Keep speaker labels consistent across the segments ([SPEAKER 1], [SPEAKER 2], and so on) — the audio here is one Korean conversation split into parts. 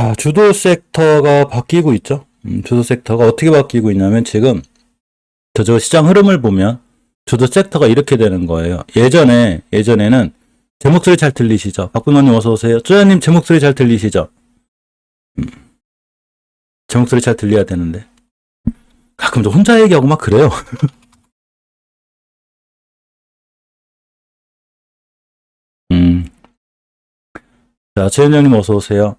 [SPEAKER 1] 자, 주도 섹터가 바뀌고 있죠. 주도 섹터가 어떻게 바뀌고 있냐면 지금 저 시장 흐름을 보면 주도 섹터가 이렇게 되는 거예요. 예전에는 제 목소리 잘 들리시죠? 박근원님 어서 오세요. 쪼야님 제 목소리 잘 들리시죠? 제 목소리 잘 들려야 되는데 가끔 저 혼자 얘기하고 막 그래요. 자, 최현영님 어서 오세요.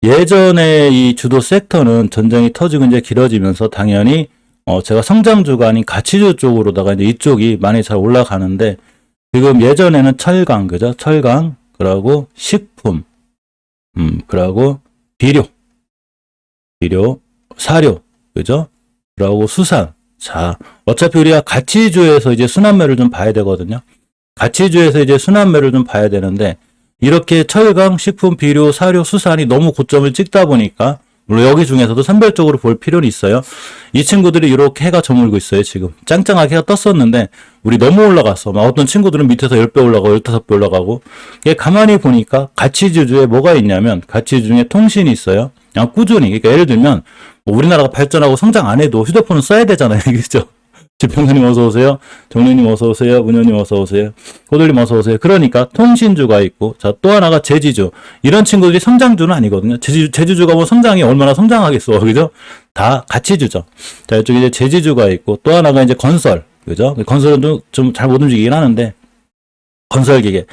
[SPEAKER 1] 예전에 이 주도 섹터는 전쟁이 터지고 이제 길어지면서 당연히 제가 성장주가 아닌 가치주 쪽으로다가 이제 이쪽이 많이 잘 올라가는데 지금 예전에는 철강, 그죠? 철강, 그러고 식품, 그러고 비료, 사료, 그죠? 그러고 수산. 자, 어차피 우리가 가치주에서 이제 순환매를 좀 봐야 되거든요. 가치주에서 이제 순환매를 좀 봐야 되는데 이렇게 철강, 식품, 비료, 사료, 수산이 너무 고점을 찍다 보니까 물론 여기 중에서도 선별적으로 볼 필요는 있어요. 이 친구들이 이렇게 해가 저물고 있어요. 지금 짱짱하게 해가 떴었는데 우리 너무 올라갔어. 막 어떤 친구들은 밑에서 10배 올라가고 15배 올라가고 가만히 보니까 가치주에 뭐가 있냐면 가치주 중에 통신이 있어요. 그냥 꾸준히. 그러니까 예를 들면 뭐 우리나라가 발전하고 성장 안 해도 휴대폰은 써야 되잖아요. 그죠? 지평선님 어서 오세요. 정리님 어서 오세요. 문현님 어서 오세요. 고들님 어서 오세요. 그러니까 통신주가 있고, 자, 또 하나가 제지주. 이런 친구들이 성장주는 아니거든요. 제주주가 뭐 성장이 얼마나 성장하겠어. 그죠? 다 가치주죠. 자, 이쪽에 이제 제지주가 있고, 또 하나가 이제 건설. 그죠? 건설은 좀 잘 못 움직이긴 하는데, 건설기계.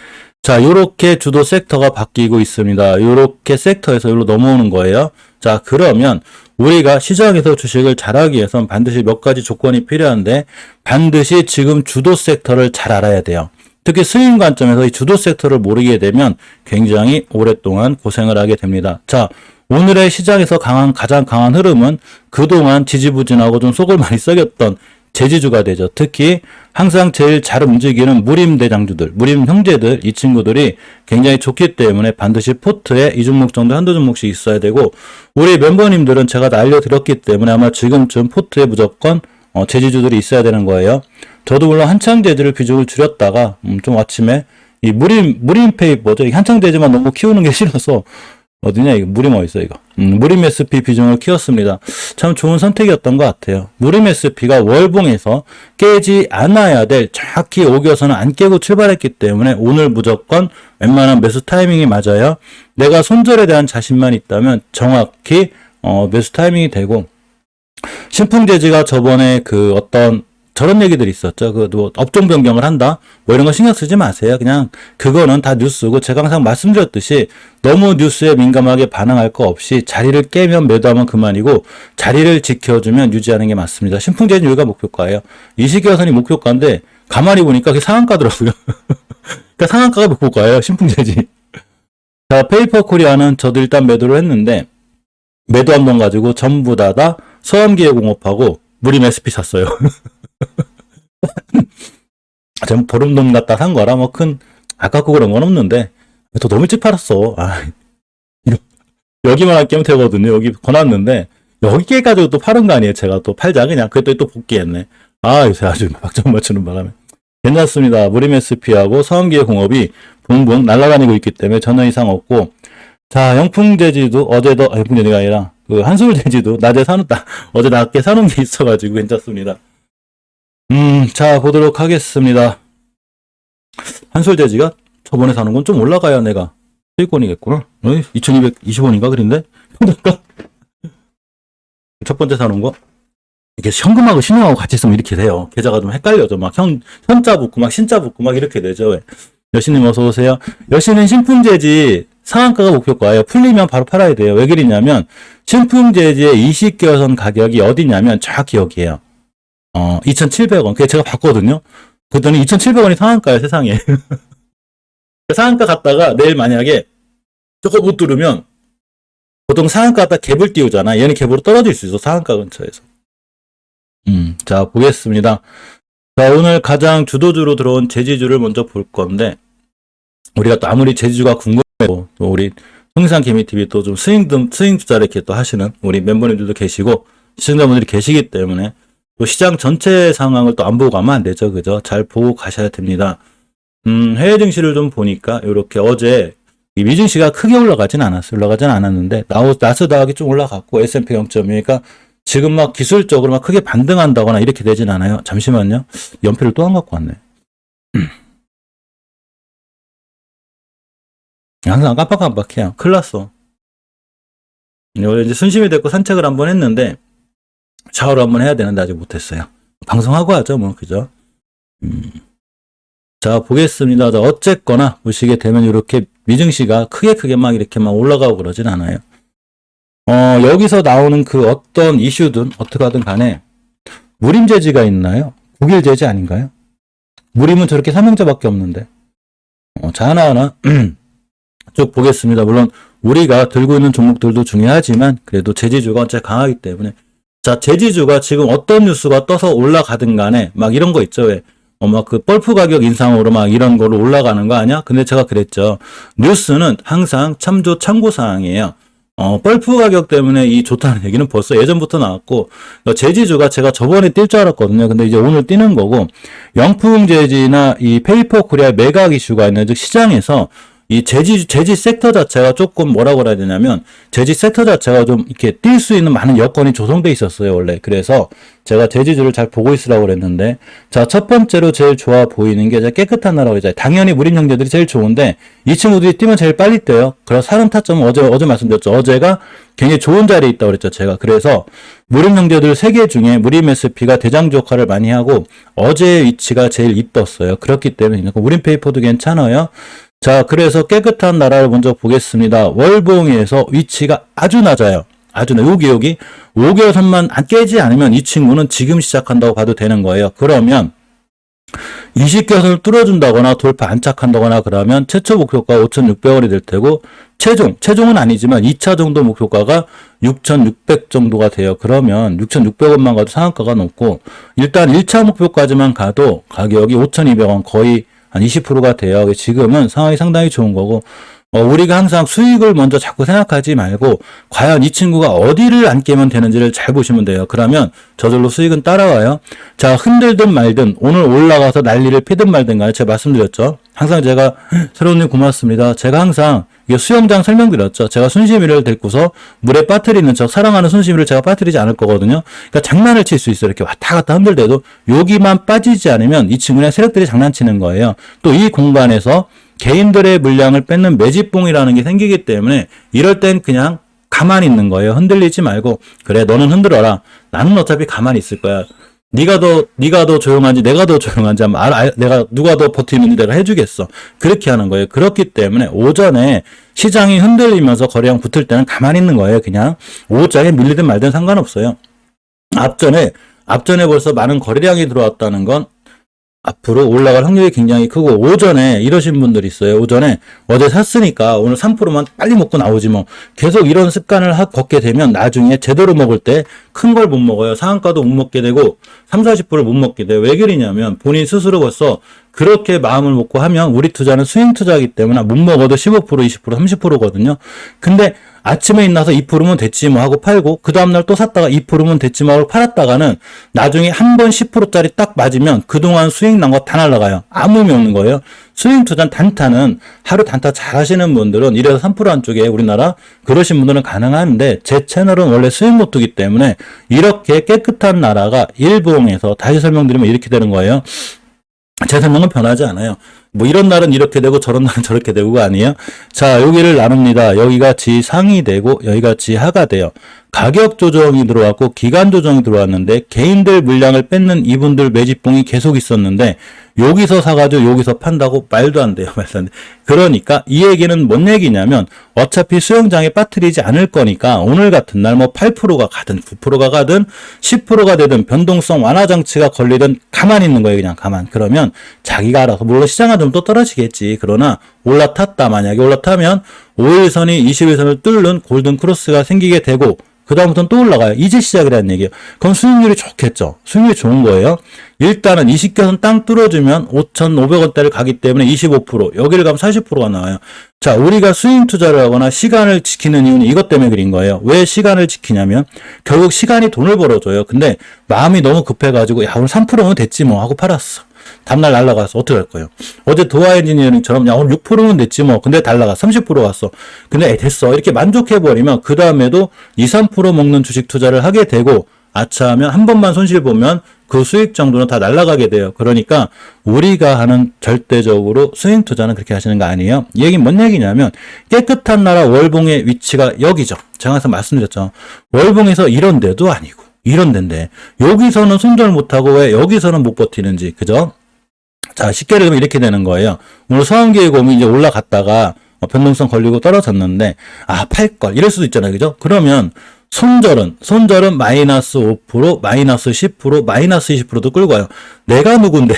[SPEAKER 1] 자, 요렇게 주도 섹터가 바뀌고 있습니다. 요렇게 섹터에서 여기로 넘어오는 거예요. 자, 그러면 우리가 시장에서 주식을 잘하기 위해서는 반드시 몇 가지 조건이 필요한데 반드시 지금 주도 섹터를 잘 알아야 돼요. 특히 스윙 관점에서 이 주도 섹터를 모르게 되면 굉장히 오랫동안 고생을 하게 됩니다. 자, 오늘의 시장에서 가장 강한 흐름은 그동안 지지부진하고 좀 속을 많이 썩였던 제지주가 되죠. 특히 항상 제일 잘 움직이는 무림 대장주들, 무림 형제들, 이 친구들이 굉장히 좋기 때문에 반드시 포트에 이 종목 정도 한두 종목씩 있어야 되고 우리 멤버님들은 제가 다 알려드렸기 때문에 아마 지금쯤 포트에 무조건 제지주들이 있어야 되는 거예요. 저도 물론 한창 제지를 비중을 줄였다가 좀 아침에 이 무림 페이퍼죠. 한창 제지만 너무 키우는 게 싫어서 어디냐 이거 무림 어딨어 이거 무림 SP 비중을 키웠습니다. 참 좋은 선택이었던 것 같아요. 무림 SP가 월봉에서 깨지 않아야 될 정확히 오겨서는 안 깨고 출발했기 때문에 오늘 무조건 웬만한 매수 타이밍이 맞아요. 내가 손절에 대한 자신만 있다면 정확히 매수 타이밍이 되고 신풍제지가 저번에 그 어떤 저런 얘기들이 있었죠. 뭐 업종 변경을 한다. 뭐 이런 거 신경 쓰지 마세요. 그냥 그거는 다 뉴스고 제가 항상 말씀드렸듯이 너무 뉴스에 민감하게 반응할 거 없이 자리를 깨면 매도하면 그만이고 자리를 지켜주면 유지하는 게 맞습니다. 신풍제는 여기가 목표가예요. 이시기화선이 목표가인데 가만히 보니까 그게 상한가더라고요. 그러니까 상한가가 목표가예요. 신풍제지. 자, 페이퍼 코리아는 저도 일단 매도를 했는데 매도 한 번 가지고 전부 다 서암기계공업하고 무림 SP 샀어요. 제가 보름돈 갖다 산 거라 뭐 큰 아깝고 그런 건 없는데 또 너무 일찍 팔았어. 여기만 할 게임 되거든요. 여기 거놨는데 여기에 가지고 또 파는 거 아니에요. 제가 또 팔자 그냥 그랬더니 또 복귀했네. 요새 아주 박정 맞추는 바람에 괜찮습니다. 무림 SP하고 서암기계공업이 붕붕 날아다니고 있기 때문에 전혀 이상 없고 자, 영풍제지도 어제도 영풍제지가 아니라 그 한솔제지도 낮에 사놓다 어제 낮게 사놓은 게 있어가지고 괜찮습니다. 자, 보도록 하겠습니다. 한솔제지가 저번에 사는 건 좀 올라가야 내가 수익권이겠구나. 2220원인가 그런데? 첫 번째 사는 거. 이게 현금하고 신용하고 같이 쓰면 이렇게 돼요. 계좌가 좀 헷갈려져. 막 현자 붙고 막 신자 붙고 막 이렇게 되죠. 여신님 어서 오세요. 여신은 신풍제지 상한가가 목표가예요. 풀리면 바로 팔아야 돼요. 왜 그러냐면 신풍제지의 20개선 가격이 어디냐면 정확히 여기에요. 2,700원. 그게 제가 봤거든요. 그랬더니 2,700원이 상한가예요, 세상에. 상한가 갔다가 내일 만약에 저거 못 누르면 보통 상한가 갔다 갭을 띄우잖아. 얘는 갭으로 떨어질 수 있어, 상한가 근처에서. 자, 보겠습니다. 자, 오늘 가장 주도주로 들어온 제지주를 먼저 볼 건데, 우리가 또 아무리 제지주가 궁금해도, 또 우리 홍상 개미TV 또 좀 스윙 투자를 이렇게 또 하시는 우리 멤버님들도 계시고, 시청자분들이 계시기 때문에, 또 시장 전체 상황을 또 안 보고 가면 안 되죠. 그죠? 잘 보고 가셔야 됩니다. 해외 증시를 좀 보니까, 이렇게 어제 이 미증시가 크게 올라가진 않았어요. 올라가진 않았는데 나스닥이 좀 올라갔고 S&P 0.2가 지금 막 기술적으로 막 크게 반등한다거나 이렇게 되진 않아요. 잠시만요. 연필을 또 안 갖고 왔네. 항상 깜빡깜빡해요. 큰일 났어. 원래 이제 순심이 됐고 산책을 한번 했는데 샤워를 한번 해야 되는데 아직 못했어요. 방송하고 하죠, 뭐, 그죠? 자, 보겠습니다. 자, 어쨌거나 보시게 되면 이렇게 미증시가 크게 막 이렇게 막 올라가고 그러진 않아요. 여기서 나오는 그 어떤 이슈든 어떻게 하든 간에 무림재지가 있나요? 국일재지 아닌가요? 무림은 저렇게 삼형제밖에 없는데. 자, 하나하나 쭉 보겠습니다. 물론 우리가 들고 있는 종목들도 중요하지만 그래도 재지주가 진짜 강하기 때문에 자, 재지주가 지금 어떤 뉴스가 떠서 올라가든 간에 막 이런 거 있죠. 왜? 막 그 펄프 가격 인상으로 막 이런 거로 올라가는 거 아니야? 근데 제가 그랬죠. 뉴스는 항상 참고사항이에요. 펄프 가격 때문에 이 좋다는 얘기는 벌써 예전부터 나왔고, 재지주가 제가 저번에 뛸 줄 알았거든요. 근데 이제 오늘 뛰는 거고, 영풍재지나 이 페이퍼 코리아 매각 이슈가 있는, 즉 시장에서 이 재지 섹터 자체가 조금 뭐라고 해야 되냐면, 재지 섹터 자체가 좀 이렇게 뛸 수 있는 많은 여건이 조성돼 있었어요, 원래. 그래서 제가 재지주를 잘 보고 있으라고 그랬는데, 자, 첫 번째로 제일 좋아 보이는 게 깨끗한 나라고 그러잖아요. 당연히 무림 형제들이 제일 좋은데, 이 친구들이 뛰면 제일 빨리 뛰어요. 그래서 사람 타점은 어제 말씀드렸죠. 어제가 굉장히 좋은 자리에 있다고 그랬죠, 제가. 그래서 무림 형제들 3개 중에 무림 SP가 대장주 역할을 많이 하고, 어제의 위치가 제일 이뻤어요. 그렇기 때문에, 무림 페이퍼도 괜찮아요. 자, 그래서 깨끗한 나라를 먼저 보겠습니다. 월봉에서 위치가 아주 낮아요. 아주 낮아요. 여기 5개월 선만 안 깨지 않으면 이 친구는 지금 시작한다고 봐도 되는 거예요. 그러면 20개선을 뚫어준다거나 돌파 안착한다거나 그러면 최초 목표가 5,600원이 될 테고 최종은 아니지만 2차 정도 목표가가 6,600 정도가 돼요. 그러면 6,600원만 가도 상한가가 높고 일단 1차 목표까지만 가도 가격이 5,200원 거의 한 20%가 돼요. 지금은 상황이 상당히 좋은 거고 우리가 항상 수익을 먼저 자꾸 생각하지 말고 과연 이 친구가 어디를 안 깨면 되는지를 잘 보시면 돼요. 그러면 저절로 수익은 따라와요. 자, 흔들든 말든 오늘 올라가서 난리를 피든 말든 간에 제가 말씀드렸죠. 항상 제가 새로운님 고맙습니다. 제가 항상 이게 수영장 설명드렸죠. 제가 순심이를 데리고서 물에 빠뜨리는 척 사랑하는 순심이를 제가 빠뜨리지 않을 거거든요. 그러니까 장난을 칠 수 있어요. 이렇게 왔다 갔다 흔들대도 여기만 빠지지 않으면 이 친구네 세력들이 장난치는 거예요. 또 이 공간에서 개인들의 물량을 뺏는 매집봉이라는 게 생기기 때문에 이럴 땐 그냥 가만히 있는 거예요. 흔들리지 말고 그래 너는 흔들어라. 나는 어차피 가만히 있을 거야. 네가 더 조용한지 내가 더 조용한지 한번 내가 누가 더 버티는지 내가 해주겠어. 그렇게 하는 거예요. 그렇기 때문에 오전에 시장이 흔들리면서 거래량 붙을 때는 가만히 있는 거예요. 그냥 오후장에 밀리든 말든 상관없어요. 앞전에 벌써 많은 거래량이 들어왔다는 건 앞으로 올라갈 확률이 굉장히 크고 오전에 이러신 분들이 있어요. 오전에 어제 샀으니까 오늘 3%만 빨리 먹고 나오지 뭐 계속 이런 습관을 걷게 되면 나중에 제대로 먹을 때 큰 걸 못 먹어요. 상한가도 못 먹게 되고 30-40%를 못 먹게 돼요. 왜 그러냐면 본인 스스로 벌써 그렇게 마음을 먹고 하면 우리 투자는 스윙 투자이기 때문에 못 먹어도 15%, 20%, 30%거든요. 근데 아침에 일어나서 2%면 됐지 뭐 하고 팔고 그 다음날 또 샀다가 2%면 됐지 뭐 하고 팔았다가는 나중에 한 번 10%짜리 딱 맞으면 그동안 수익 난 거 다 날라가요. 아무 의미 없는 거예요. 스윙 투자 단타는 하루 단타 잘 하시는 분들은 1에서 3% 안쪽에 우리나라 그러신 분들은 가능한데 제 채널은 원래 스윙 노트기 때문에 이렇게 깨끗한 나라가 일봉에서 다시 설명드리면 이렇게 되는 거예요. 제 설명은 변하지 않아요. 뭐 이런 날은 이렇게 되고 저런 날은 저렇게 되고가 아니에요. 자, 여기를 나눕니다. 여기가 지상이 되고 여기가 지하가 돼요. 가격 조정이 들어왔고 기간 조정이 들어왔는데 개인들 물량을 뺏는 이분들 매집봉이 계속 있었는데 여기서 사가지고 여기서 판다고 말도 안 돼요. 말도 안 돼. 그러니까 이 얘기는 뭔 얘기냐면 어차피 수영장에 빠뜨리지 않을 거니까 오늘 같은 날 뭐 8%가 가든 9%가 가든 10%가 되든 변동성 완화 장치가 걸리든 가만히 있는 거예요. 그냥 가만. 그러면 자기가 알아서 물론 시장은 좀 또 떨어지겠지. 그러나 올라탔다. 만약에 올라타면 5일선이 21선을 뚫는 골든 크로스가 생기게 되고 그 다음부터는 또 올라가요. 이제 시작이라는 얘기예요. 그럼 수익률이 좋겠죠. 수익률이 좋은 거예요. 일단은 20개선 땅 뚫어주면 5,500원대를 가기 때문에 25%, 여기를 가면 40%가 나와요. 자, 우리가 스윙 투자를 하거나 시간을 지키는 이유는 이것 때문에 그린 거예요. 왜 시간을 지키냐면 결국 시간이 돈을 벌어줘요. 근데 마음이 너무 급해가지고 야 오늘 3%면 됐지 뭐 하고 팔았어. 다음날 날라가서 어떻게 할 거예요? 어제 도화 엔지니어링처럼 야 오늘 6%는 됐지 뭐. 근데 달라가 30% 왔어. 근데 됐어. 이렇게 만족해버리면 그 다음에도 2, 3% 먹는 주식 투자를 하게 되고 아차하면 한 번만 손실 보면 그 수익 정도는 다 날아가게 돼요. 그러니까 우리가 하는 절대적으로 스윙 투자는 그렇게 하시는 거 아니에요. 이 얘기는 뭔 얘기냐면 깨끗한 나라 월봉의 위치가 여기죠. 제가 항상 말씀드렸죠. 월봉에서 이런 데도 아니고 이런 데인데 여기서는 손절 못하고 왜 여기서는 못 버티는지 그죠? 자 쉽게 얘기하면 이렇게 되는 거예요. 오늘 소환기회곰이 이제 올라갔다가 변동성 걸리고 떨어졌는데 팔걸 이럴 수도 있잖아요. 그죠? 그러면 손절은 마이너스 5%, 마이너스 10%, 마이너스 20%도 끌고 와요. 내가 누군데?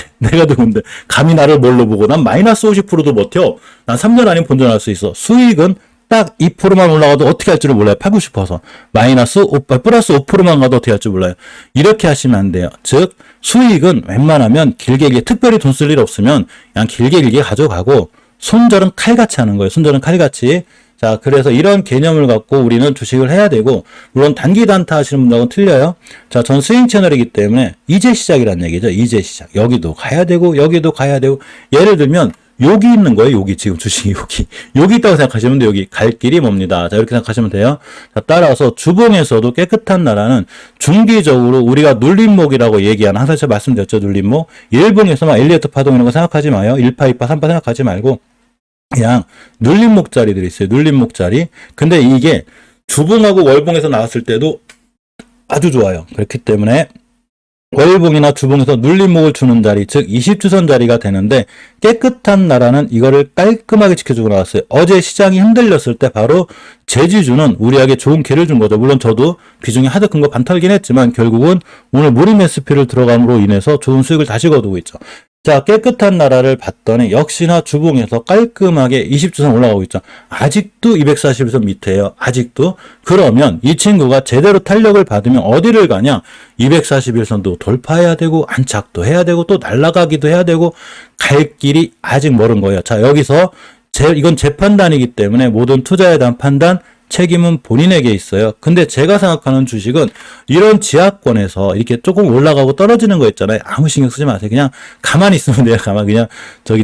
[SPEAKER 1] 감히 나를 뭘로 보고 난 마이너스 50%도 버텨. 난 3년 안에 본전할 수 있어. 수익은 딱 2%만 올라가도 어떻게 할 줄을 몰라요. 팔고 싶어서. 플러스 5%만 가도 어떻게 할 줄 몰라요. 이렇게 하시면 안 돼요. 즉 수익은 웬만하면 길게 특별히 돈 쓸 일 없으면 그냥 길게 가져가고 손절은 칼같이 하는 거예요. 손절은 칼같이. 자, 그래서 이런 개념을 갖고 우리는 주식을 해야 되고, 물론 단기 단타 하시는 분들하고는 틀려요. 자, 전 스윙 채널이기 때문에 이제 시작이란 얘기죠. 이제 시작. 여기도 가야 되고, 여기도 가야 되고, 예를 들면, 여기 있는 거예요. 여기 지금 주식이 여기 있다고 생각하시면 돼요. 여기 갈 길이 멉니다. 자, 이렇게 생각하시면 돼요. 자, 따라서 주봉에서도 깨끗한 나라는 중기적으로 우리가 눌림목이라고 얘기하는, 항상 제가 말씀드렸죠. 눌림목. 일봉에서 막 엘리어트 파동 이런 거 생각하지 마요. 1파, 2파, 3파 생각하지 말고, 그냥 눌림목자리들이 있어요. 눌림목자리. 근데 이게 주봉하고 월봉에서 나왔을 때도 아주 좋아요. 그렇기 때문에 월봉이나 주봉에서 눌림목을 주는 자리, 즉 20주선 자리가 되는데 깨끗한 나라는 이거를 깔끔하게 지켜주고 나왔어요. 어제 시장이 흔들렸을 때 바로 제지주는 우리에게 좋은 기회를 준 거죠. 물론 저도 비중이 하도 큰 거 반탈긴 했지만 결국은 오늘 무림 SP를 들어감으로 인해서 좋은 수익을 다시 거두고 있죠. 자, 깨끗한 나라를 봤더니 역시나 주봉에서 깔끔하게 20주선 올라가고 있죠. 아직도 241선 밑에요. 아직도. 그러면 이 친구가 제대로 탄력을 받으면 어디를 가냐? 241선도 돌파해야 되고 안착도 해야 되고 또 날아가기도 해야 되고 갈 길이 아직 멀은 거예요. 자, 여기서 이건 제 판단이기 때문에 모든 투자에 대한 판단 책임은 본인에게 있어요. 근데 제가 생각하는 주식은 이런 지하권에서 이렇게 조금 올라가고 떨어지는 거 있잖아요. 아무 신경 쓰지 마세요. 그냥 가만히 있으면 돼요. 그냥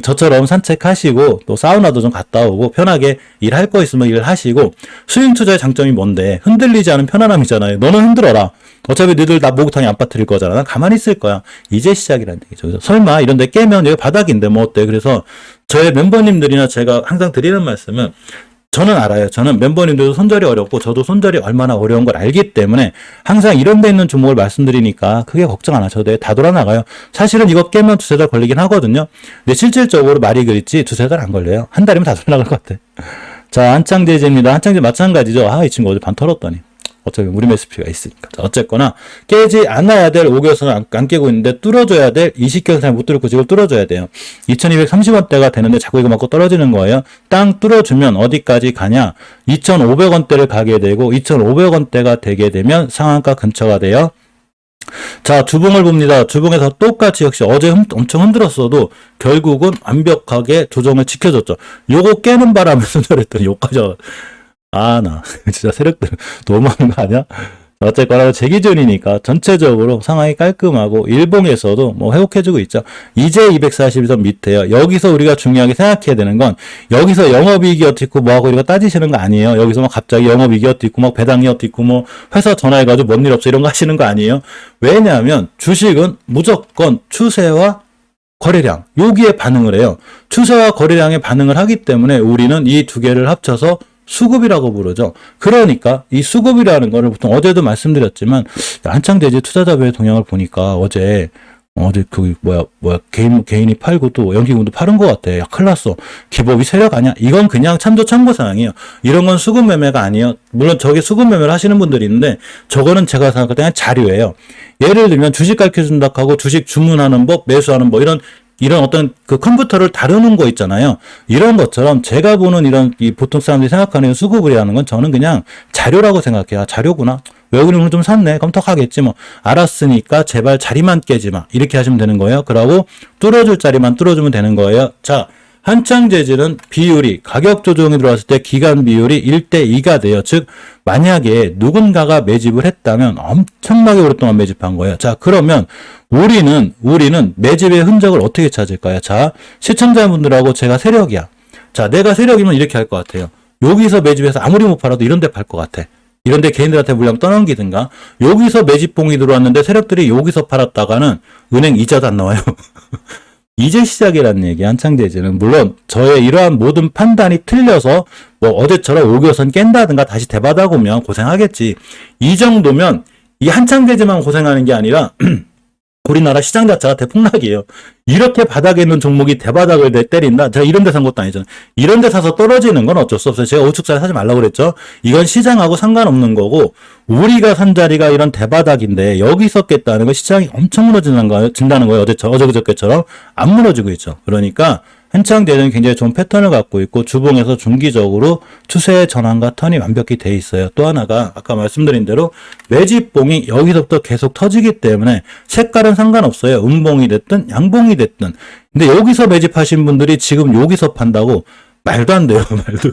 [SPEAKER 1] 저처럼 산책하시고 또 사우나도 좀 갔다 오고 편하게 일할 거 있으면 일을 하시고 수익 투자의 장점이 뭔데? 흔들리지 않은 편안함이잖아요. 너는 흔들어라. 어차피 너희들 나 목욕탕에 안 빠뜨릴 거잖아. 난 가만히 있을 거야. 이제 시작이라는 얘기죠. 그래서 설마 이런 데 깨면 여기 바닥인데 뭐 어때? 그래서 저의 멤버님들이나 제가 항상 드리는 말씀은 저는 알아요. 저는 멤버님들도 손절이 어렵고 저도 손절이 얼마나 어려운 걸 알기 때문에 항상 이런 데 있는 종목을 말씀드리니까 크게 걱정 안 하셔도 돼요. 다 돌아나가요. 사실은 이거 깨면 2-3달 걸리긴 하거든요. 근데 실질적으로 말이 그렇지 2-3달 안 걸려요. 한 달이면 다 돌아나갈 것 같아. 자, 한창제재입니다. 한창제 마찬가지죠. 이 친구 어제 반 털었더니. 어차피 무림 SP가 있으니까. 자, 어쨌거나 깨지 않아야 될 5개월선을 안 깨고 있는데 뚫어줘야 될 20개월선을 못 뚫고 지금 뚫어줘야 돼요. 2230원대가 되는데 자꾸 이거 맞고 떨어지는 거예요. 땅 뚫어주면 어디까지 가냐? 2500원대를 가게 되고 2500원대가 되게 되면 상한가 근처가 돼요. 자, 주봉을 봅니다. 주봉에서 똑같이 역시 어제 엄청 흔들었어도 결국은 완벽하게 조정을 지켜줬죠. 요거 깨는 바람에 손절했더니 요까지 나 진짜 세력들 너무하는 거 아니야? 어쨌거나 제 기준이니까 전체적으로 상황이 깔끔하고 일봉에서도 뭐 회복해주고 있죠. 이제 241선 밑에요. 여기서 우리가 중요하게 생각해야 되는 건 여기서 영업이익이 어떻게 있고 뭐하고 이거 따지시는 거 아니에요. 여기서 막 갑자기 영업이익이 어떻게 있고 막 배당이 어떻게 있고 뭐 회사 전화해가지고 뭔 일 없어 이런 거 하시는 거 아니에요. 왜냐하면 주식은 무조건 추세와 거래량 여기에 반응을 해요. 추세와 거래량에 반응을 하기 때문에 우리는 이 두 개를 합쳐서 수급이라고 부르죠. 그러니까 이 수급이라는 거를 보통 어제도 말씀드렸지만 한창대제 투자자별의 동향을 보니까 어제 개인이 팔고 또 연기금도 파는 것 같아. 야, 큰일 났어. 기법이 세력 아니야? 이건 그냥 참고사항이에요. 이런 건 수급 매매가 아니에요. 물론 저게 수급 매매를 하시는 분들이 있는데 저거는 제가 생각할 때는 자료예요. 예를 들면 주식 가르쳐준다 하고 주식 주문하는 법, 매수하는 법 이런 어떤 그 컴퓨터를 다루는 거 있잖아요. 이런 것처럼 제가 보는 이런 보통 사람들이 생각하는 수급이라는 건 저는 그냥 자료라고 생각해요. 자료구나. 외국인 오늘 좀 샀네. 그럼 더 가겠지 뭐. 알았으니까 제발 자리만 깨지 마. 이렇게 하시면 되는 거예요. 그러고 뚫어줄 자리만 뚫어주면 되는 거예요. 자, 한창 재질은 비율이 가격 조정이 들어왔을 때 기간 비율이 1대2가 돼요. 즉 만약에 누군가가 매집을 했다면 엄청나게 오랫동안 매집한 거예요. 자, 그러면 우리는 매집의 흔적을 어떻게 찾을까요? 자, 시청자분들하고 제가 세력이야. 자, 내가 세력이면 이렇게 할 것 같아요. 여기서 매집해서 아무리 못 팔아도 이런 데 팔 것 같아. 이런 데 개인들한테 물량 떠넘기든가, 여기서 매집봉이 들어왔는데 세력들이 여기서 팔았다가는 은행 이자도 안 나와요. 이제 시작이라는 얘기, 한창재질은. 물론 저의 이러한 모든 판단이 틀려서 뭐 어제처럼 5개선 깬다든가 다시 대바닥 오면 고생하겠지. 이 정도면 이 한창재질만 고생하는 게 아니라 우리나라 시장 자체가 대폭락이에요. 이렇게 바닥에 있는 종목이 대바닥을 때린다? 제가 이런 데 산 것도 아니잖아요. 이런 데 사서 떨어지는 건 어쩔 수 없어요. 제가 우측사를 사지 말라고 그랬죠. 이건 시장하고 상관없는 거고, 우리가 산 자리가 이런 대바닥인데 여기서 깼다는 건 시장이 엄청 무너진다는 거예요. 어저께처럼 안 무너지고 있죠. 그러니까 한창재질은 굉장히 좋은 패턴을 갖고 있고, 주봉에서 중기적으로 추세의 전환과 턴이 완벽히 돼 있어요. 또 하나가 아까 말씀드린 대로 매집봉이 여기서부터 계속 터지기 때문에 색깔은 상관없어요. 음봉이 됐든 양봉이 됐든. 근데 여기서 매집하신 분들이 지금 여기서 판다고 말도 안 돼요. 말도.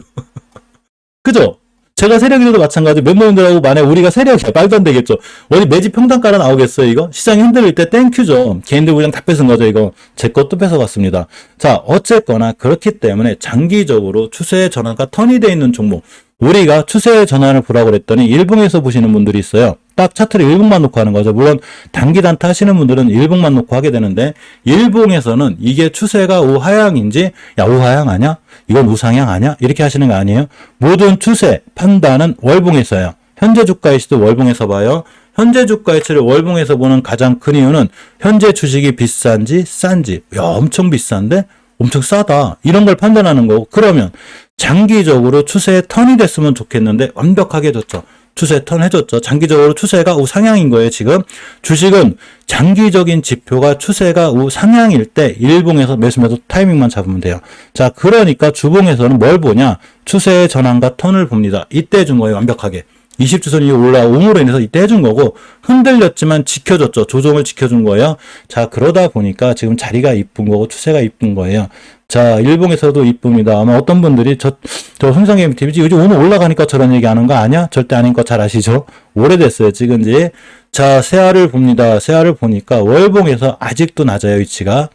[SPEAKER 1] 그죠? 제가 세력이라도 마찬가지. 멤버분들하고 만약 우리가 세력이야, 말도 안 되겠죠. 어디 매집 평단 깔아 나오겠어요, 이거? 시장이 흔들릴 때 땡큐죠. 개인들 물량 다 뺏은 거죠, 이거. 제 것도 뺏어갔습니다. 자, 어쨌거나 그렇기 때문에 장기적으로 추세의 전환과 턴이 돼 있는 종목. 우리가 추세의 전환을 보라고 그랬더니 일봉에서 보시는 분들이 있어요. 딱 차트를 일봉만 놓고 하는 거죠. 물론 단기 단타 하시는 분들은 일봉만 놓고 하게 되는데, 일봉에서는 이게 추세가 우하향인지, 야, 우하향 아니야? 이건 우상향 아니야? 이렇게 하시는 거 아니에요? 모든 추세 판단은 월봉에서요. 현재 주가 이치도 월봉에서 봐요. 현재 주가 이치를 월봉에서 보는 가장 큰 이유는 현재 주식이 비싼지 싼지. 야, 엄청 비싼데 엄청 싸다. 이런 걸 판단하는 거고, 그러면 장기적으로 추세의 턴이 됐으면 좋겠는데 완벽하게 줬죠. 추세 턴 해줬죠. 장기적으로 추세가 우상향인 거예요. 지금 주식은 장기적인 지표가 추세가 우상향일 때 일봉에서 매수매도 타이밍만 잡으면 돼요. 자, 그러니까 주봉에서는 뭘 보냐? 추세의 전환과 턴을 봅니다. 이때 준 거예요. 완벽하게. 20주선 이후 올라옴으로 인해서 이때 해준 거고, 흔들렸지만 지켜줬죠. 조정을 지켜준 거예요. 자, 그러다 보니까 지금 자리가 이쁜 거고 추세가 이쁜 거예요. 자, 일봉에서도 이쁩니다. 아마 어떤 분들이 저 손상개미 TV지 요즘 오늘 올라가니까 저런 얘기 하는 거 아니야? 절대 아닌 거 잘 아시죠? 오래됐어요, 찍은지. 자, 세아를 봅니다. 세아를 보니까 월봉에서 아직도 낮아요, 위치가.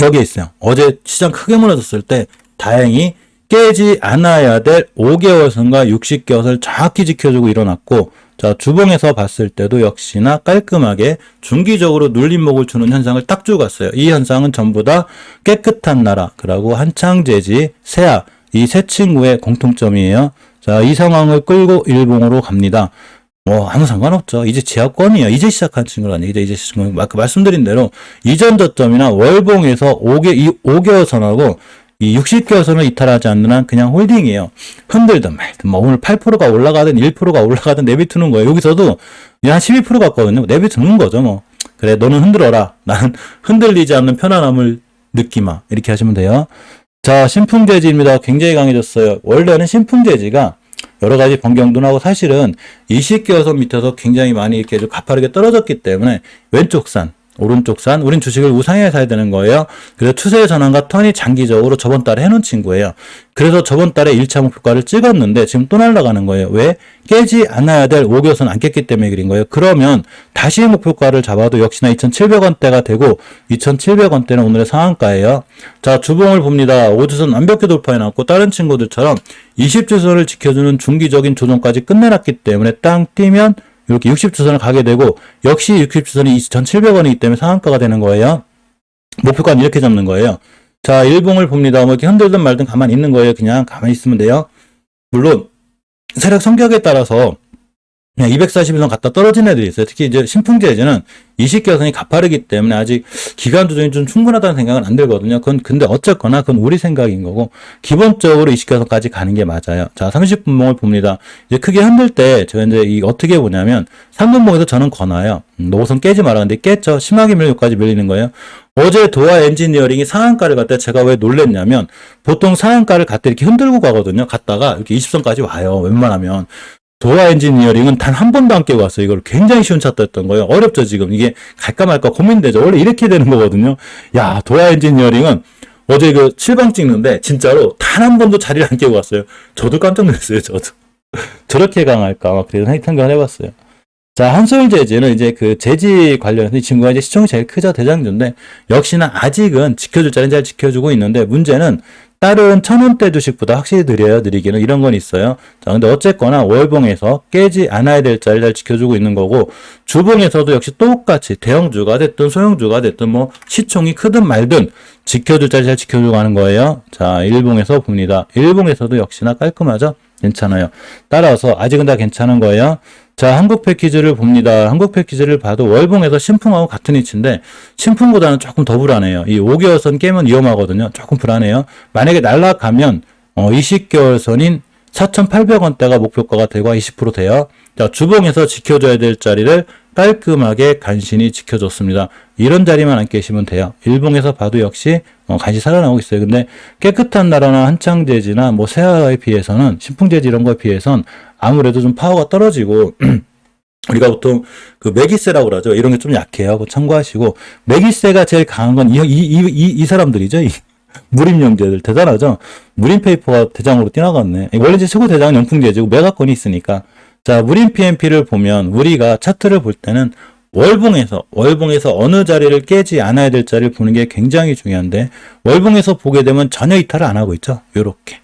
[SPEAKER 1] 여기에 있어요. 어제 시장 크게 무너졌을 때 다행히 깨지 않아야 될 5개월선과 60개월선을 정확히 지켜주고 일어났고, 자, 주봉에서 봤을 때도 역시나 깔끔하게 중기적으로 눌림목을 주는 현상을 딱 주고 갔어요. 이 현상은 전부 다 깨끗한 나라, 그리고 한창재지, 세아, 이 세 친구의 공통점이에요. 자, 이 상황을 끌고 일봉으로 갑니다. 뭐 아무 상관없죠. 이제 지하권이에요. 이제 시작한 친구가 아니에요. 이제 아까 말씀드린 대로 이전 저점이나 월봉에서 5개월선하고 이 60개월선을 이탈하지 않는 한 그냥 홀딩이에요. 흔들든 말든 뭐 오늘 8%가 올라가든 1%가 올라가든 내비두는 거예요. 여기서도 한 12% 갔거든요. 내비두는 거죠. 뭐 그래, 너는 흔들어라. 나는 흔들리지 않는 편안함을 느끼마. 이렇게 하시면 돼요. 자, 신풍재지입니다. 굉장히 강해졌어요. 원래는 신풍재지가 여러 가지 변경도 나고 사실은 20개월선 밑에서 굉장히 많이 이렇게 좀 가파르게 떨어졌기 때문에 왼쪽 산, 오른쪽 산, 우린 주식을 우상향에 사야 되는 거예요. 그래서 추세의 전환과 턴이 장기적으로 저번 달에 해놓은 친구예요. 그래서 저번 달에 1차 목표가를 찍었는데 지금 또 날아가는 거예요. 왜? 깨지 않아야 될 5개월선 안 깼기 때문에 그린 거예요. 그러면 다시 목표가를 잡아도 역시나 2,700원대가 되고 2,700원대는 오늘의 상한가예요. 자, 주봉을 봅니다. 5주선 완벽히 돌파해놨고 다른 친구들처럼 20주선을 지켜주는 중기적인 조정까지 끝내놨기 때문에 땅 뛰면 이렇게 60주선을 가게 되고, 역시 60주선이 2,700원이기 때문에 상한가가 되는 거예요. 목표가는 이렇게 잡는 거예요. 자, 일봉을 봅니다. 뭐 이렇게 흔들든 말든 가만히 있는 거예요. 그냥 가만히 있으면 돼요. 물론 세력 성격에 따라서 그냥 240일선 갔다 떨어진 애들이 있어요. 특히 이제 신풍재지는 20개선이 가파르기 때문에 아직 기간 조정이 좀 충분하다는 생각은 안 들거든요. 근데 어쨌거나 그건 우리 생각인 거고, 기본적으로 20개선까지 가는 게 맞아요. 자, 30분봉을 봅니다. 이제 크게 흔들 때 제가 이제 어떻게 보냐면 3분봉에서 저는 권해요. 노선 깨지 말았는데 깼죠. 심하게 밀려까지 밀리는 거예요. 어제 도화 엔지니어링이 상한가를 갈 때 제가 왜 놀랬냐면, 보통 상한가를 갈 때 이렇게 흔들고 가거든요. 갔다가 이렇게 20선까지 와요. 웬만하면. 도화 엔지니어링은 단 한 번도 안 깨고 왔어요. 이걸 굉장히 쉬운 차트였던 거예요. 어렵죠, 지금. 이게 갈까 말까 고민되죠. 원래 이렇게 되는 거거든요. 야, 도화 엔지니어링은 어제 그 7방 찍는데 진짜로 단 한 번도 자리를 안 깨고 갔어요. 저도 깜짝 놀랐어요. 저도. 저렇게 강할까 막 그래서 생각을 해봤어요. 자, 한솔 재즈는 이제 그 재지 관련해서 이 친구가 이제 시총이 제일 크죠. 대장주인데 역시나 아직은 지켜줄 자리는 잘 지켜주고 있는데 문제는 다른 1,000원대 주식보다 확실히 느리기는 이런 건 있어요. 자, 근데 어쨌거나 월봉에서 깨지 않아야 될 자리를 잘 지켜주고 있는 거고 주봉에서도 역시 똑같이 대형주가 됐든 소형주가 됐든 뭐 시총이 크든 말든 지켜줄 자리 잘 지켜주고 가는 거예요. 자, 일봉에서 봅니다. 일봉에서도 역시나 깔끔하죠. 괜찮아요. 따라서 아직은 다 괜찮은 거예요. 자, 한국 패키지를 봅니다. 한국 패키지를 봐도 월봉에서 신풍하고 같은 위치인데 신풍보다는 조금 더 불안해요. 이 5개월선 깨면 위험하거든요. 조금 불안해요. 만약에 날아가면 20개월선인 4,800원대가 목표가가 되고 20% 돼요. 자, 주봉에서 지켜줘야 될 자리를 깔끔하게 간신히 지켜줬습니다. 이런 자리만 안 깨시면 돼요. 일봉에서 봐도 역시 간신히 살아나오고 있어요. 근데 깨끗한 나라나 한창재지나 뭐 세아에 비해서는 신풍재지 이런 거에 비해선 아무래도 좀 파워가 떨어지고 우리가 보통 그 매기세라고 그러죠. 이런 게 좀 약해요. 그거 참고하시고 매기세가 제일 강한 건 이 사람들이죠. 무림영재들 대단하죠. 무림페이퍼가 대장으로 뛰어나갔네. 원래 이제 최고 대장은 영풍재지고 매각권이 있으니까. 자, 무림 PMP를 보면 우리가 차트를 볼 때는 월봉에서 어느 자리를 깨지 않아야 될 자리를 보는 게 굉장히 중요한데 월봉에서 보게 되면 전혀 이탈을 안 하고 있죠. 요렇게.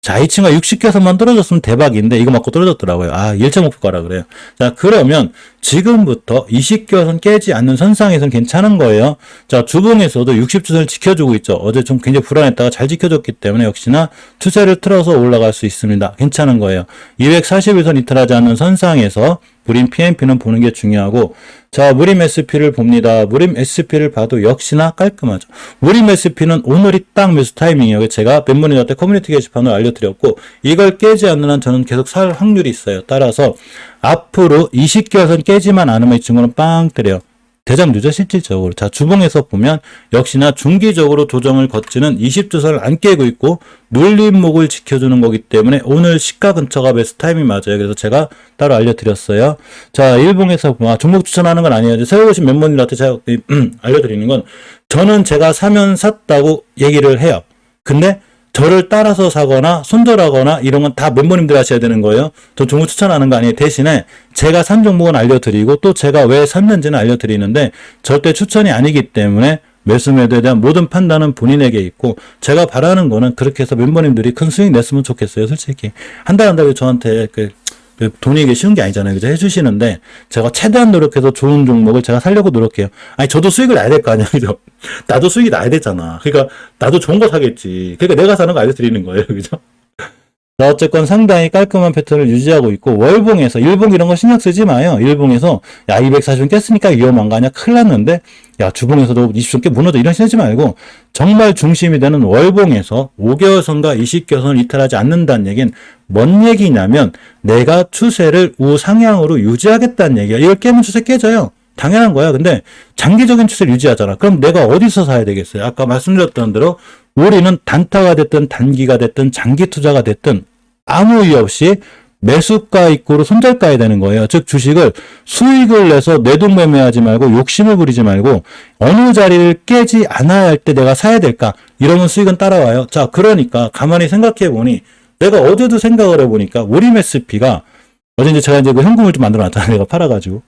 [SPEAKER 1] 자, 이 친구가 60개선만 떨어졌으면 대박인데 이거 맞고 떨어졌더라고요. 아, 1차 목표가라 그래요. 자, 그러면 지금부터 20개선 깨지 않는 선상에서는 괜찮은 거예요. 자, 주봉에서도 60주선을 지켜주고 있죠. 어제 좀 굉장히 불안했다가 잘 지켜줬기 때문에 역시나 추세를 틀어서 올라갈 수 있습니다. 괜찮은 거예요. 241선 이탈하지 않는 선상에서 무림 PMP는 보는 게 중요하고 자, 무림 SP를 봅니다. 무림 SP를 봐도 역시나 깔끔하죠. 무림 SP는 오늘이 딱 매수 타이밍이에요. 제가 멤버님한테 커뮤니티 게시판으로 알려드렸고 이걸 깨지 않는 한 저는 계속 살 확률이 있어요. 따라서 앞으로 20개선 깨지만 않으면 이 친구는 빵 때려요. 대장주죠, 실질적으로. 자, 주봉에서 보면 역시나 중기적으로 조정을 거치는 20주선을 안 깨고 있고 눌림목을 지켜주는 거기 때문에 오늘 시가 근처가 매수 타이밍 맞아요. 그래서 제가 따로 알려드렸어요. 자, 일봉에서 종목 추천하는 건 아니에요. 새로 오신 멤버님한테 제가 알려드리는 건 저는 제가 사면 샀다고 얘기를 해요. 근데 저를 따라서 사거나 손절하거나 이런 건 다 멤버님들 하셔야 되는 거예요. 저 종목 추천하는 거 아니에요. 대신에 제가 산 종목은 알려드리고 또 제가 왜 샀는지는 알려드리는데 절대 추천이 아니기 때문에 매수 매도에 대한 모든 판단은 본인에게 있고 제가 바라는 거는 그렇게 해서 멤버님들이 큰 수익 냈으면 좋겠어요. 솔직히 한 달 저한테 돈이 이게 쉬운 게 아니잖아요. 그죠? 해주시는데, 제가 최대한 노력해서 좋은 종목을 제가 살려고 노력해요. 아니, 저도 수익을 내야 될 거 아니야. 그죠? 나도 수익이 나야 되잖아. 그러니까, 나도 좋은 거 사겠지. 그러니까 내가 사는 거 알려드리는 거예요. 그죠? 자, 어쨌건 상당히 깔끔한 패턴을 유지하고 있고, 월봉에서, 일봉 이런 거 신경 쓰지 마요. 일봉에서, 야, 240원 깼으니까 위험한 거 아니야? 큰일 났는데, 야, 주봉에서도 20원 깨 무너져. 이런 신경 쓰지 말고, 정말 중심이 되는 월봉에서 5개월선과 20개월선을 이탈하지 않는다는 얘기는 뭔 얘기냐면, 내가 추세를 우상향으로 유지하겠다는 얘기야. 이걸 깨면 추세 깨져요. 당연한 거야. 근데 장기적인 추세를 유지하잖아. 그럼 내가 어디서 사야 되겠어요? 아까 말씀드렸던 대로 우리는 단타가 됐든 단기가 됐든 장기 투자가 됐든 아무 이유 없이 매수가 입고로 손절가야 되는 거예요. 즉 주식을 수익을 내서 내동매매하지 말고 욕심을 부리지 말고 어느 자리를 깨지 않아야 할 때 내가 사야 될까? 이러면 수익은 따라와요. 자, 그러니까 가만히 생각해 보니 내가 어제도 생각을 해보니까 우리 매스피가 어제 이제 제가 이제 그 현금을 좀 만들어 놨잖아요. 내가 팔아가지고.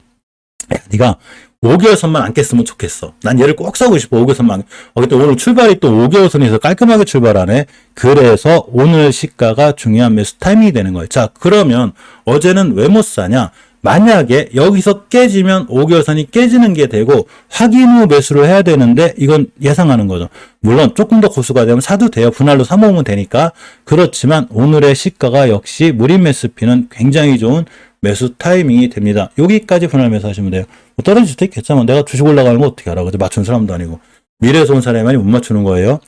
[SPEAKER 1] 야, 네가 5개월선만 안 깼으면 좋겠어. 난 얘를 꼭 사고 싶어. 5개월선만. 근데 오늘 출발이 또 5개월선에서 깔끔하게 출발하네. 그래서 오늘 시가가 중요한 매수 타이밍이 되는 거예요. 자, 그러면 어제는 왜 못 사냐? 만약에 여기서 깨지면 5개월선이 깨지는 게 되고 확인 후 매수를 해야 되는데 이건 예상하는 거죠. 물론 조금 더 고수가 되면 사도 돼요. 분할로 사 모으면 되니까. 그렇지만 오늘의 시가가 역시 무림 매수피는 굉장히 좋은 매수 타이밍이 됩니다. 여기까지 분할 매수 하시면 돼요. 뭐 떨어질 수도 있겠지만 내가 주식 올라가는 거 어떻게 알아? 그죠? 맞춘 사람도 아니고. 미래에서 온 사람이 못 맞추는 거예요.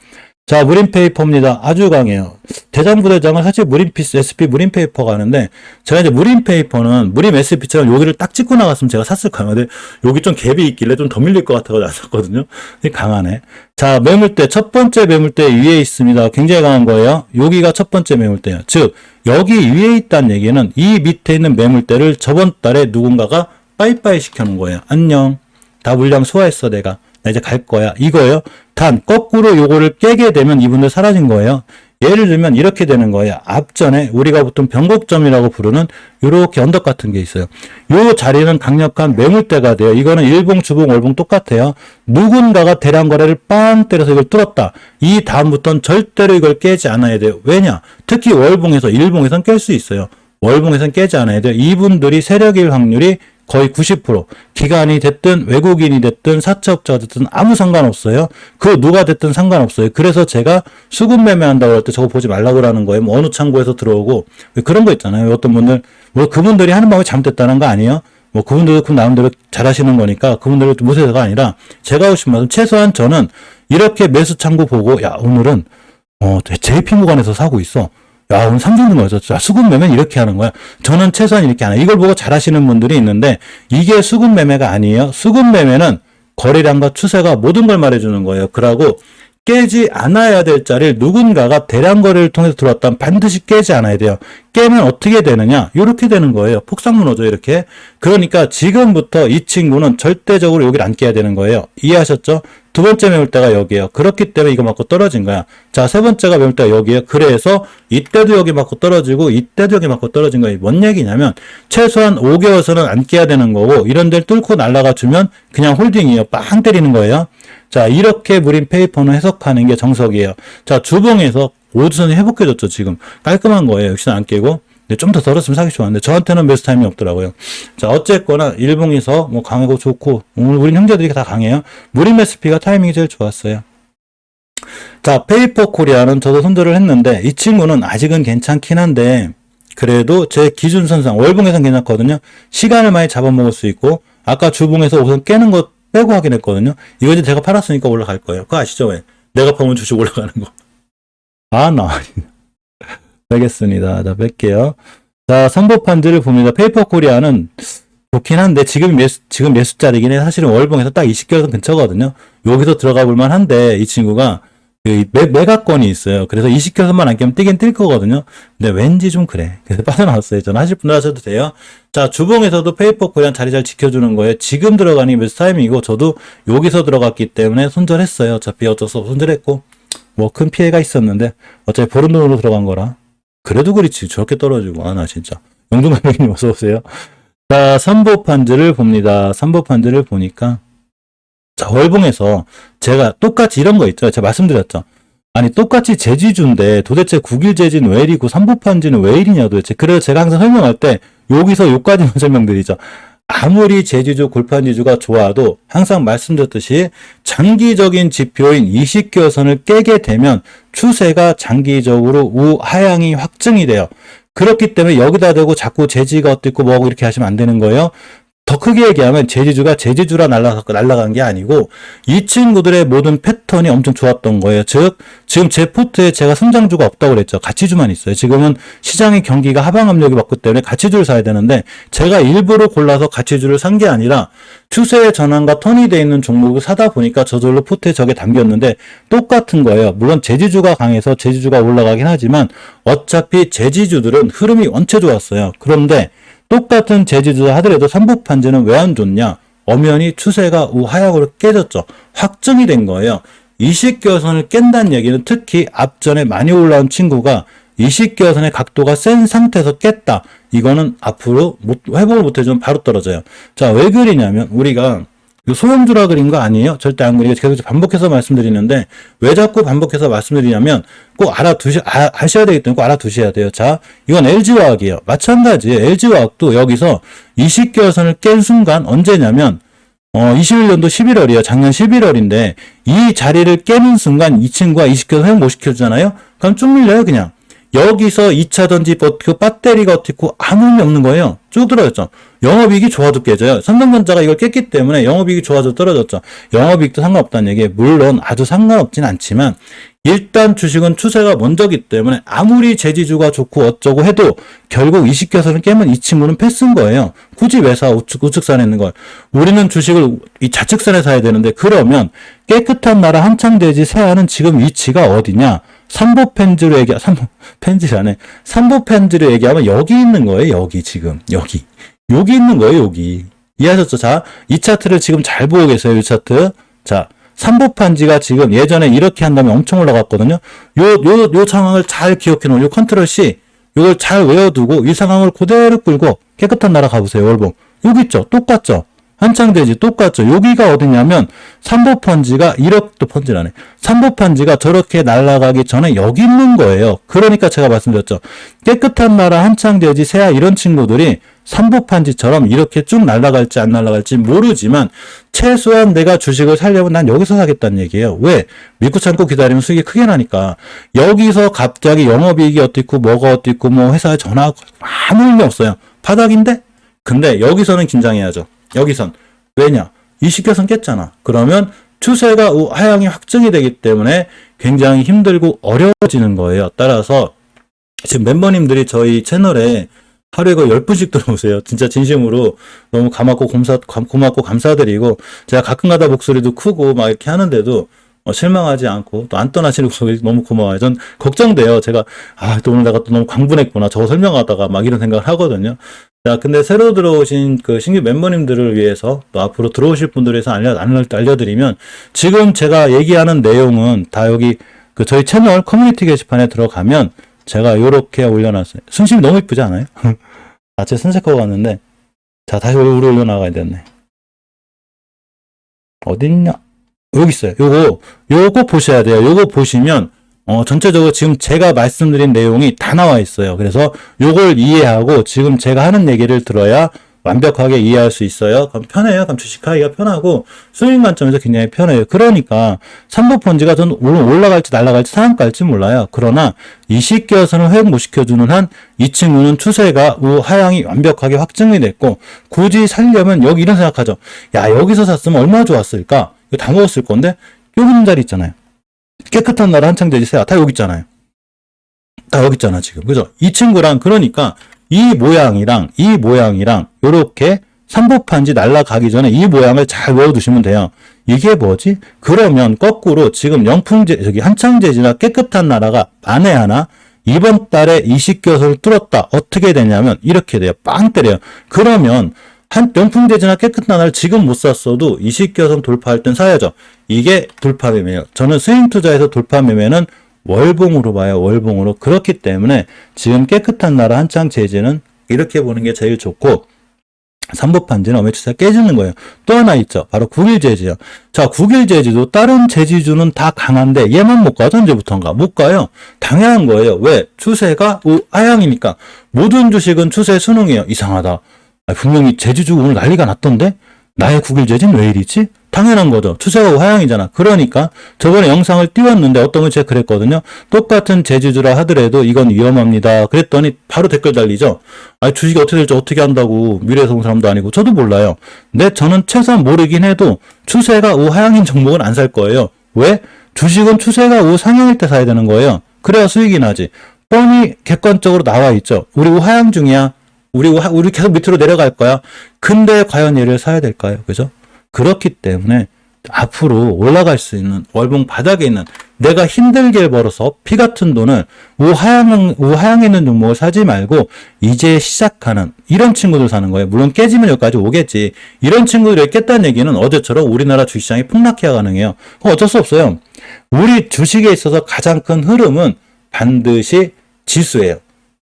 [SPEAKER 1] 자, 무림페이퍼입니다. 아주 강해요. 대장부대장은 사실 SP 무림페이퍼가 하는데, 제가 이제 무림페이퍼는 무림 SP처럼 여기를 딱 찍고 나갔으면 제가 샀을 거예요. 근데 여기 좀 갭이 있길래 좀 더 밀릴 것 같아서 안 샀거든요. 강하네. 자, 매물대, 첫 번째 매물대 위에 있습니다. 굉장히 강한 거예요. 여기가 첫 번째 매물대예요. 즉, 여기 위에 있다는 얘기는 이 밑에 있는 매물대를 저번 달에 누군가가 빠이빠이 시켜놓은 거예요. 안녕. 다 물량 소화했어, 내가. 나 이제 갈 거야. 이거예요. 단 거꾸로 요거를 깨게 되면 이분들 사라진 거예요. 예를 들면 이렇게 되는 거예요. 앞전에 우리가 보통 변곡점이라고 부르는 이렇게 언덕 같은 게 있어요. 요 자리는 강력한 매물대가 돼요. 이거는 일봉, 주봉, 월봉 똑같아요. 누군가가 대량 거래를 빵 때려서 이걸 뚫었다. 이 다음부터는 절대로 이걸 깨지 않아야 돼요. 왜냐? 특히 월봉에서, 일봉에선 깰 수 있어요. 월봉에선 깨지 않아야 돼요. 이분들이 세력일 확률이 거의 90%. 기관이 됐든 외국인이 됐든 사채업자가 됐든 아무 상관없어요. 그 누가 됐든 상관없어요. 그래서 제가 수급 매매한다고 할 때 저거 보지 말라고 하는 거예요. 뭐 어느 창고에서 들어오고 그런 거 있잖아요. 어떤 분들 뭐 그분들이 하는 방법이 잘못됐다는 거 아니에요. 뭐 그분들도 그 나름대로 잘하시는 거니까 그분들을 무시해서가 아니라 제가 하고 싶은 말은 최소한 저는 이렇게 매수 창고 보고 야 오늘은 JP 모간에서 사고 있어. 야, 오늘 삼성전자에서 수급 매매는 이렇게 하는 거야. 저는 최소한 이렇게 하나. 이걸 보고 잘하시는 분들이 있는데 이게 수급 매매가 아니에요. 수급 매매는 거래량과 추세가 모든 걸 말해주는 거예요. 그러고 깨지 않아야 될 자리를 누군가가 대량 거래를 통해서 들어왔다면 반드시 깨지 않아야 돼요. 깨면 어떻게 되느냐? 이렇게 되는 거예요. 폭삭 무너져 이렇게. 그러니까 지금부터 이 친구는 절대적으로 여기를 안 깨야 되는 거예요. 이해하셨죠? 두 번째 매물대가 여기에요. 그렇기 때문에 이거 맞고 떨어진 거야. 자, 세 번째가 매물대가 여기에요. 그래서 이때도 여기 맞고 떨어지고 이때도 여기 맞고 떨어진 거예요. 뭔 얘기냐면 최소한 5개월선은 안 깨야 되는 거고 이런 데를 뚫고 날아가 주면 그냥 홀딩이에요. 빵 때리는 거예요. 자, 이렇게 무림 페이퍼는 해석하는 게 정석이에요. 자, 주봉에서 5주선이 회복해졌죠, 지금. 깔끔한 거예요. 역시나 안 깨고. 근데 좀 더 덜었으면 사기 좋았는데, 저한테는 매수 타임이 없더라고요. 자, 어쨌거나, 일봉에서 뭐 강하고 좋고, 오늘 우린 형제들이 다 강해요. 무림 SP가 타이밍이 제일 좋았어요. 자, 페이퍼 코리아는 저도 손절을 했는데, 이 친구는 아직은 괜찮긴 한데, 그래도 제 기준선상, 월봉에선 괜찮거든요. 시간을 많이 잡아먹을 수 있고, 아까 주봉에서 우선 깨는 것 빼고 하긴 했거든요. 이거 이제 제가 팔았으니까 올라갈 거예요. 그거 아시죠? 왜? 내가 팔면 주식 올라가는 거. 알겠습니다. 자, 뺄게요. 자, 선보판지를 봅니다. 페이퍼 코리아는 좋긴 한데, 지금 매수자리긴 해. 사실은 월봉에서 딱 20개월 근처거든요. 여기서 들어가 볼만 한데, 이 친구가 매각권이 있어요. 그래서 20개선만 안 깨면 뛰긴 뛸 거거든요. 근데 왠지 좀 그래. 그래서 빠져나왔어요. 저는 하실 분들 하셔도 돼요. 자, 주봉에서도 페이퍼 코리아 자리 잘 지켜주는 거예요. 지금 들어가는 게 매수 타임이고, 저도 여기서 들어갔기 때문에 손절했어요. 어차피 어쩔 수 없어 손절했고, 뭐 큰 피해가 있었는데, 어차피 보른 돈으로 들어간 거라. 그래도 그렇지. 저렇게 떨어지고. 나 진짜. 영종갈매기님 어서오세요. 자, 선보판지를 봅니다. 선보판지를 보니까, 자, 월봉에서 제가 똑같이 이런 거 있죠. 제가 말씀드렸죠. 아니, 똑같이 제지주인데 도대체 국일 제지는 왜 이리고 삼보판지는 왜 이리냐 도대체. 그래서 제가 항상 설명할 때 여기서 요까지만 설명드리죠. 아무리 제지주, 골판지주가 좋아도 항상 말씀드렸듯이 장기적인 지표인 20개선을 깨게 되면 추세가 장기적으로 우하향이 확증이 돼요. 그렇기 때문에 여기다 대고 자꾸 제지가 어떻고 뭐고 이렇게 하시면 안 되는 거예요. 더 크게 얘기하면 제지주가 제지주라 날아간 게 아니고 이 친구들의 모든 패턴이 엄청 좋았던 거예요. 즉 지금 제 포트에 제가 성장주가 없다고 그랬죠. 가치주만 있어요. 지금은 시장의 경기가 하방 압력이 맞기 때문에 가치주를 사야 되는데 제가 일부러 골라서 가치주를 산 게 아니라 추세의 전환과 턴이 돼 있는 종목을 사다 보니까 저절로 포트에 저게 담겼는데 똑같은 거예요. 물론 제지주가 강해서 제지주가 올라가긴 하지만 어차피 제지주들은 흐름이 원체 좋았어요. 그런데 똑같은 제지주 하더라도 삼보판지는 왜 안 좋냐? 엄연히 추세가 우하향으로 깨졌죠. 확정이 된 거예요. 20개선을 깬다는 얘기는 특히 앞전에 많이 올라온 친구가 20개선의 각도가 센 상태에서 깼다. 이거는 앞으로 회복을 못해주면 바로 떨어져요. 자, 왜 그리냐면 우리가 소형주라 그린 거 아니에요? 절대 안 그리고 계속 반복해서 말씀드리는데 왜 자꾸 반복해서 말씀드리냐면 꼭 하셔야 되기 때문에 꼭 알아두셔야 돼요. 자, 이건 LG화학이에요. 마찬가지예요. LG화학도 여기서 20개선을 깬 순간 언제냐면 21년도 11월이에요. 작년 11월인데 이 자리를 깨는 순간 이 친구가 20개선 회복 못 시켜주잖아요. 그럼 쭉 밀려요 그냥. 여기서 2차전지 버티고 배터리가 어떻고 아무 의미 없는 거예요. 쭉 떨어졌죠. 영업이익이 좋아도 깨져요. 삼성전자가 이걸 깼기 때문에 영업이익이 좋아도 떨어졌죠. 영업이익도 상관없다는 얘기예요. 물론 아주 상관없진 않지만 일단 주식은 추세가 먼저기 때문에 아무리 제지주가 좋고 어쩌고 해도 결국 20개선을 깨면 이 친구는 패스인 거예요. 굳이 왜 사? 우측산에 있는 걸. 우리는 주식을 이 좌측산에 사야 되는데 그러면 깨끗한 나라 한창돼지 세아는 지금 위치가 어디냐? 삼보펜지로 삼보펜지로 얘기하면 여기 있는 거예요. 여기 지금 여기 있는 거예요. 여기 이해하셨죠? 자, 이 차트를 지금 잘 보고 계세요. 이 차트. 자, 삼보판지가 지금 예전에 이렇게 한 다음에 엄청 올라갔거든요. 요 상황을 잘 기억해 놓은 요 컨트롤 C, 요걸 잘 외워두고 이 상황을 그대로 끌고 깨끗한 나라 가보세요. 월봉. 여기 있죠? 똑같죠? 한창대지 똑같죠? 여기가 어디냐면 삼보판지가 이렇게 또 펀지라네. 삼보판지가 저렇게 날아가기 전에 여기 있는 거예요. 그러니까 제가 말씀드렸죠. 깨끗한 나라 한창대지 새야 이런 친구들이 삼보판지처럼 이렇게 쭉 날아갈지 안 날아갈지 모르지만 최소한 내가 주식을 살려면 난 여기서 사겠다는 얘기예요. 왜? 믿고 참고 기다리면 수익이 크게 나니까. 여기서 갑자기 영업이익이 어떻고 뭐가 어떻고 뭐 회사에 전화하고 아무 의미 없어요. 바닥인데? 근데 여기서는 긴장해야죠. 여기선. 왜냐? 20개선 깼잖아. 그러면 추세가 하향이 확정이 되기 때문에 굉장히 힘들고 어려워지는 거예요. 따라서 지금 멤버님들이 저희 채널에 하루에 거의 10분씩 들어오세요. 진짜 진심으로 너무 고맙고 감사드리고, 제가 가끔 가다 목소리도 크고 막 이렇게 하는데도 실망하지 않고 또 안 떠나시는 거 너무 고마워요. 전 걱정돼요. 제가 또 오늘 내가 또 너무 광분했구나. 저거 설명하다가 막 이런 생각을 하거든요. 자, 근데 새로 들어오신 그 신규 멤버님들을 위해서 또 앞으로 들어오실 분들에 대해서 알려드리면, 지금 제가 얘기하는 내용은 다 여기 그 저희 채널 커뮤니티 게시판에 들어가면 제가 요렇게 올려놨어요. 순심이 너무 이쁘지 않아요? 제 선색하고 왔는데, 자, 다시 우리 올려나가야 되네. 어딨냐? 여기 있어요. 요거 보셔야 돼요. 요거 보시면, 전체적으로 지금 제가 말씀드린 내용이 다 나와 있어요. 그래서 요걸 이해하고 지금 제가 하는 얘기를 들어야 완벽하게 이해할 수 있어요. 그럼 편해요. 그럼 주식하기가 편하고 수익 관점에서 굉장히 편해요. 그러니까 삼보펀지가 전 올라갈지 날아갈지 상한가일지 몰라요. 그러나 이 시기에서는 회복 못 시켜주는 한 이 친구는 추세가 하향이 완벽하게 확정이 됐고, 굳이 살려면 여기 이런 생각하죠. 야, 여기서 샀으면 얼마나 좋았을까? 이거 다 먹었을 건데 여기 있는 자리 있잖아요. 깨끗한 나라 한창대지 새야 다 여기 있잖아요. 다 여기 있잖아 지금. 그죠? 이 친구랑 그러니까 이 모양이랑 요렇게 삼보판지 날아가기 전에 이 모양을 잘 외워두시면 돼요. 이게 뭐지? 그러면 거꾸로 지금 한창재지나 깨끗한 나라가 만에 하나 이번 달에 20교선을 뚫었다. 어떻게 되냐면 이렇게 돼요. 빵 때려요. 그러면 명품대지나 깨끗한 나라를 지금 못 샀어도 20교선 돌파할 땐 사야죠. 이게 돌파 매매예요. 저는 스윙 투자에서 돌파 매매는 월봉으로 봐요. 월봉으로. 그렇기 때문에 지금 깨끗한 나라 한창 재지는 이렇게 보는 게 제일 좋고, 삼보판지는 어메추세가 깨지는 거예요. 또 하나 있죠. 바로 9일 재지요. 자, 9일 재지도 다른 재지주는 다 강한데 얘만 못 가죠. 언제부턴가 못 가요. 당연한 거예요. 왜? 추세가 하향이니까. 모든 주식은 추세 순응이에요. 이상하다. 분명히 재지주 오늘 난리가 났던데 나의 9일 재지는 왜 이리지? 당연한 거죠. 추세가 하향이잖아. 그러니까 저번에 영상을 띄웠는데 어떤 건 제가 그랬거든요. 똑같은 재지주라 하더라도 이건 위험합니다. 그랬더니 바로 댓글 달리죠. 주식이 어떻게 될지 어떻게 한다고. 미래에서 온 사람도 아니고 저도 몰라요. 근데 저는 최소한 모르긴 해도 추세가 하향인 종목은 안 살 거예요. 왜? 주식은 추세가 상향일 때 사야 되는 거예요. 그래야 수익이 나지. 뻔히 객관적으로 나와 있죠. 우리 하향 중이야. 우리 계속 밑으로 내려갈 거야. 근데 과연 얘를 사야 될까요? 그죠? 그렇기 때문에 앞으로 올라갈 수 있는 월봉 바닥에 있는 내가 힘들게 벌어서 피 같은 돈을 우하향에 있는 종목을 사지 말고 이제 시작하는 이런 친구들 사는 거예요. 물론 깨지면 여기까지 오겠지. 이런 친구들이 깼다는 얘기는 어제처럼 우리나라 주식시장이 폭락해야 가능해요. 그건 어쩔 수 없어요. 우리 주식에 있어서 가장 큰 흐름은 반드시 지수예요.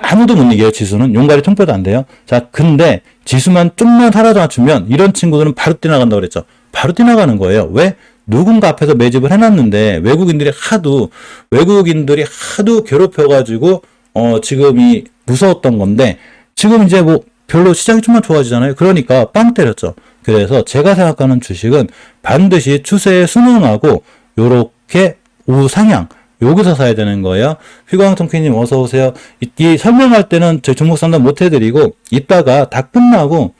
[SPEAKER 1] 아무도 못 이겨요. 지수는 용가리 통뼈도 안 돼요. 자, 근데 지수만 좀만 사라져 주면 이런 친구들은 바로 뛰어나간다고 그랬죠. 바로 뛰어나가는 거예요. 왜? 누군가 앞에서 매집을 해놨는데 외국인들이 하도 괴롭혀가지고 지금이 무서웠던 건데, 지금 이제 뭐 별로 시장이 좀만 좋아지잖아요. 그러니까 빵 때렸죠. 그래서 제가 생각하는 주식은 반드시 추세에 순응하고 요렇게 우상향 여기서 사야 되는 거예요. 휘광통키님 어서 오세요. 이 설명할 때는 저희 종목 상담 못 해드리고 이따가 다 끝나고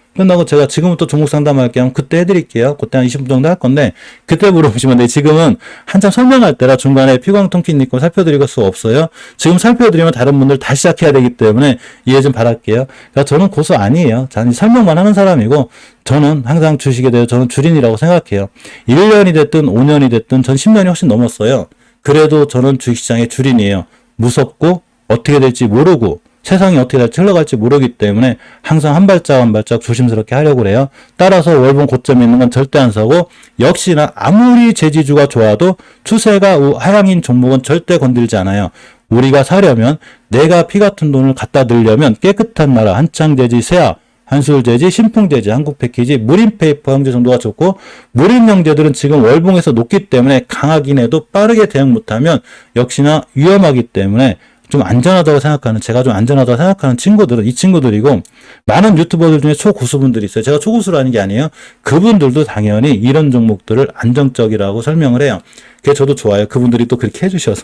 [SPEAKER 1] 제가 지금부터 종목 상담할게요. 하면 그때 해드릴게요. 그때 한 20분 정도 할 건데 그때 물어보시면 돼요. 지금은 한참 설명할 때라 중간에 휘광통키님 거 살펴드릴 수 없어요. 지금 살펴드리면 다른 분들 다 시작해야 되기 때문에 이해 좀 바랄게요. 그러니까 저는 고수 아니에요. 저는 설명만 하는 사람이고 저는 항상 주식에 대해서 저는 주린이라고 생각해요. 1년이 됐든 5년이 됐든 전 10년이 훨씬 넘었어요. 그래도 저는 주식시장의 주린이에요. 무섭고 어떻게 될지 모르고 세상이 어떻게 될지 흘러갈지 모르기 때문에 항상 한 발짝 한 발짝 조심스럽게 하려고 그래요. 따라서 월봉 고점에 있는 건 절대 안 사고 역시나 아무리 재지주가 좋아도 추세가 하향인 종목은 절대 건들지 않아요. 우리가 사려면 내가 피 같은 돈을 갖다 들려면 깨끗한 나라 한창재지, 세아, 한술재지, 신풍재지, 한국패키지, 무림페이퍼 형제 정도가 좋고 무림 형제들은 지금 월봉에서 높기 때문에 강하긴 해도 빠르게 대응 못하면 역시나 위험하기 때문에 좀 안전하다고 생각하는, 제가 좀 안전하다고 생각하는 친구들은 이 친구들이고, 많은 유튜버들 중에 초고수분들이 있어요. 제가 초고수라는 게 아니에요. 그분들도 당연히 이런 종목들을 안정적이라고 설명을 해요. 그게 저도 좋아요. 그분들이 또 그렇게 해주셔서.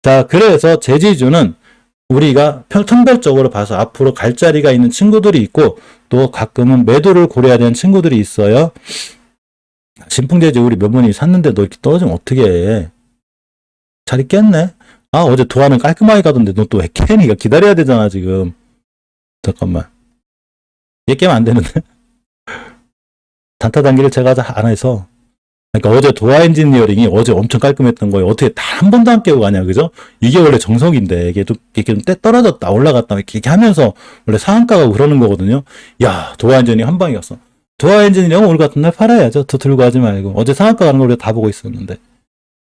[SPEAKER 1] 자, 그래서 재지주는 우리가 선별적으로 봐서 앞으로 갈 자리가 있는 친구들이 있고, 또 가끔은 매도를 고려해야 되는 친구들이 있어요. 신풍재지 우리 몇 번이 샀는데 너 이렇게 떨어지면 어떻게 해? 잘 있겠네? 아, 어제 도안은 깔끔하게 가던데 너 또 왜 캐니? 이거 기다려야 되잖아, 지금. 잠깐만. 얘 깨면 안 되는데? 단타 단기를 제가 안 해서. 그러니까 어제 도화 엔지니어링이 어제 엄청 깔끔했던 거예요. 어떻게 단 한 번도 안 깨고 가냐, 그죠? 이게 원래 정석인데, 이게 좀 때 떨어졌다, 올라갔다, 이렇게 하면서 원래 상한가가 그러는 거거든요. 야, 도화 엔지니어링 한 방이었어. 도화 엔지니어링 오늘 같은 날 팔아야죠. 더 들고 가지 말고. 어제 상한가 가는 걸 우리가 다 보고 있었는데.